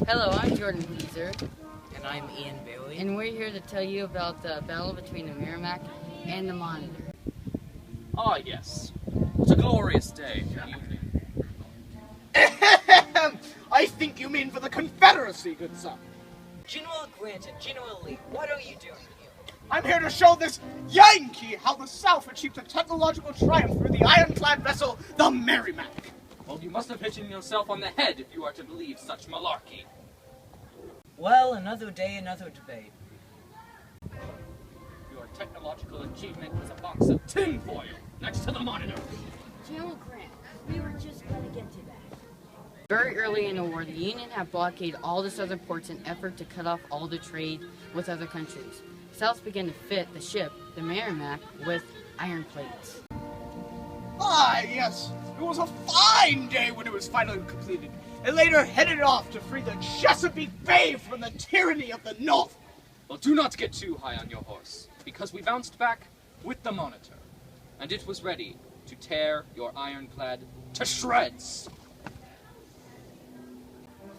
Hello, I'm Jordan Beezer. And I'm Ian Bailey. And we're here to tell you about the battle between the Merrimac and the Monitor. Ah, yes. What a glorious day. I think you mean for the Confederacy, good son. General Grant and General Lee, what are you doing here? I'm here to show this Yankee how the South achieved a technological triumph through the ironclad vessel, the Merrimac. Well, you must have hit yourself on the head if you are to believe such malarkey. Well, another day, another debate. Your technological achievement was a box of tinfoil next to the Monitor. General Grant, we were just going to get to that. Very early in the war, the Union had blockaded all the southern ports in an effort to cut off all the trade with other countries. The South began to fit the ship, the Merrimac, with iron plates. Ah, yes. It was a fine day when it was finally completed. It later headed off to free the Chesapeake Bay from the tyranny of the North. Well, do not get too high on your horse, because we bounced back with the Monitor, and it was ready to tear your ironclad to shreds.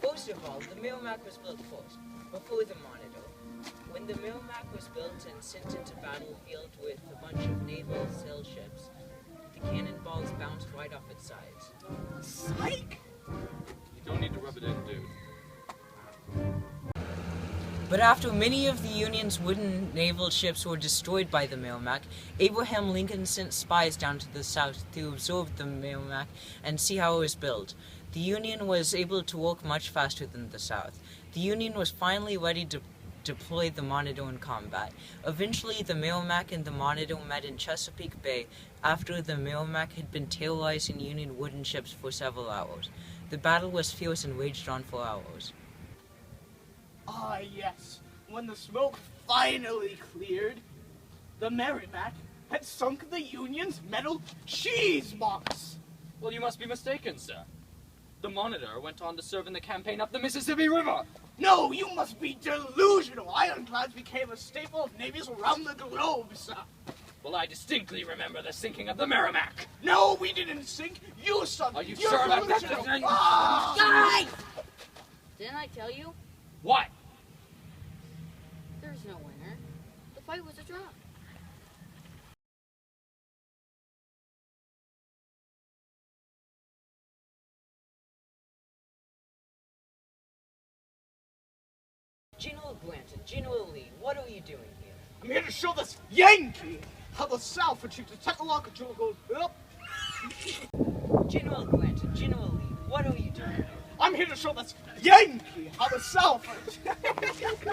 First of all, the Merrimac was built first, before the Monitor. When the Merrimac was built and sent into battlefield with a bunch of naval sail ships, the cannonballs bounced right off its sides. Psych! You don't need to rub it in, dude. But after many of the Union's wooden naval ships were destroyed by the Merrimac, Abraham Lincoln sent spies down to the South to observe the Merrimac and see how it was built. The Union was able to work much faster than the South. The Union was finally ready to deploy the Monitor in combat. Eventually, the Merrimac and the Monitor met in Chesapeake Bay after the Merrimac had been terrorizing Union wooden ships for several hours. The battle was fierce and raged on for hours. Ah, yes. When the smoke finally cleared, the Merrimac had sunk the Union's metal cheese box. Well, you must be mistaken, sir. The Monitor went on to serve in the campaign up the Mississippi River. No, you must be delusional. Ironclads became a staple of navies around the globe, sir. Well, I distinctly remember the sinking of the Merrimac. No, we didn't sink. You sunk. Are you You're sure about that? delusional. Ah! Guys! Didn't I tell you? What? There's no winner. The fight was a draw. General Grant and General Lee, what are you doing here? I'm here to show this Yankee how the South achieved a technological. General Grant and General Lee, what are you doing here? I'm here to show this Yankee how the South.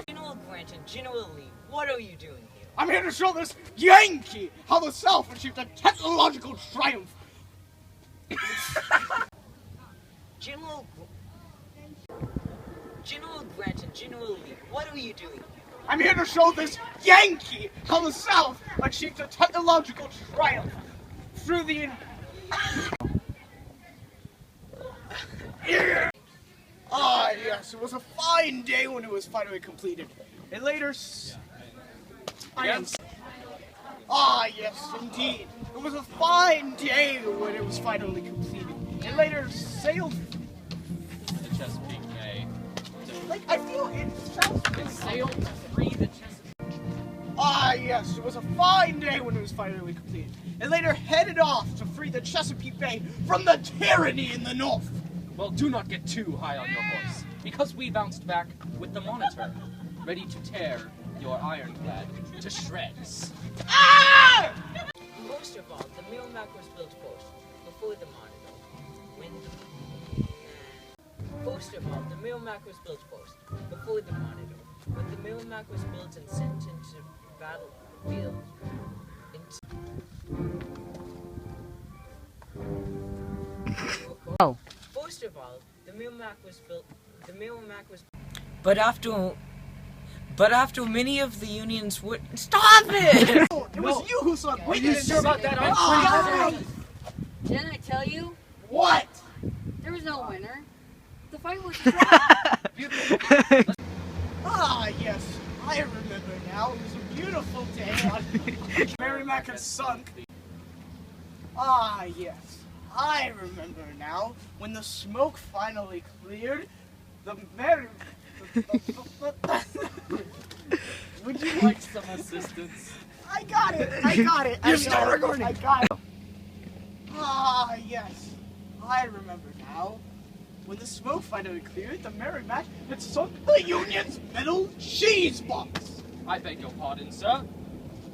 General Grant and General Lee, what are you doing here? I'm here to show this Yankee how the South achieved a technological triumph. General Grant and General Lee, what are you doing here? I'm here to show this Yankee how the South achieved a technological triumph through the. Ah, yes, it was a fine day when it was finally completed. It later. Ah, yes, indeed. It was a fine day when it was finally completed. It later sailed. The Chesapeake Bay. Like, I feel it sounds. It sailed to free the Chesapeake. Ah, yes, it was a fine day when it was finally completed. It later headed off to free the Chesapeake Bay from the tyranny in the North. Well, do not get too high on your horse, because we bounced back with the Monitor, ready to tear your ironclad to shreds. Ah! First of all, the Merrimac was built first, before the Monitor. First of all, the Merrimac was built first, before the Monitor. When the Merrimac was built and sent into battlefield, Oh. First of all, the Merrimac was built. But after many of the Unions would stop it. It was you who saw. Are you sure about that? I'm Ah! Didn't I tell you? What? There was no winner. The fight was a draw. Ah, yes, I remember now. It was a beautiful day on Merrimac had sunk. Ah, yes, I remember now. When the smoke finally cleared, the Merrimac. Would you like some assistance? I got it. You're still recording. I got it. Ah, yes. I remember now. When the smoke finally cleared, the Merrimac had sunk the Union's middle cheese box. I beg your pardon, sir.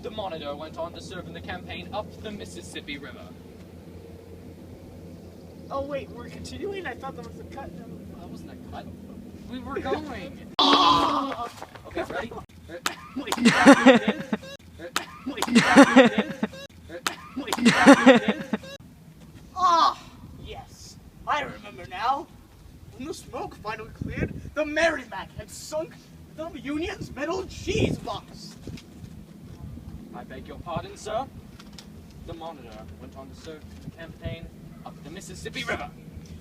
The Monitor went on to serve in the campaign up the Mississippi River. Oh wait, we're continuing? I thought that was a cut. That wasn't a cut. We were going. Okay, ready? Ah, yes. I remember now. When the smoke finally cleared, the Merrimac had sunk the Union's middle cheese box. I beg your pardon, sir. The Monitor went on to serve the campaign up the Mississippi River.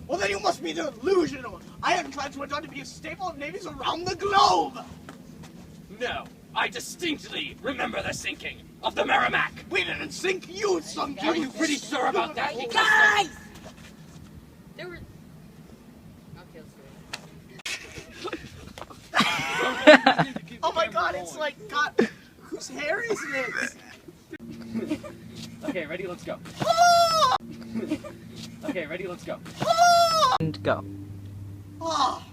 Well, then you must be delusional. Ironclads went on to be a staple of navies around the globe. No, I distinctly remember the sinking of the Merrimac. We didn't sink, you sunk. Are you pretty sure about that? Guys! There were... Okay, let's go. Oh my god, it's like, God, whose hair is this? Okay, ready? Let's go. Okay, ready? Let's go. And go. Ah,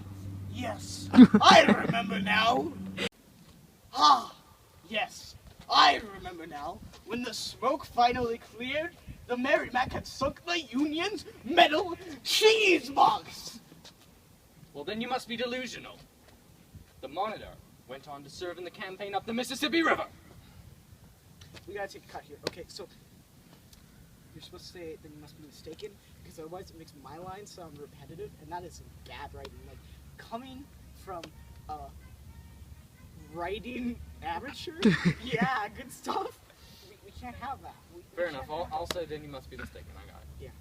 yes, I remember now. Ah, yes, I remember now. When the smoke finally cleared, the Merrimac had sunk the Union's metal cheese box. Well, then you must be delusional. The Monitor went on to serve in the campaign up the Mississippi River. We gotta take a cut here. Okay, so you're supposed to say then you must be mistaken, because otherwise it makes my line sound repetitive, and that is bad writing. Like, coming from a writing amateur, yeah, good stuff. We can't have that. Fair enough. I'll say then you must be mistaken. I got it. Yeah.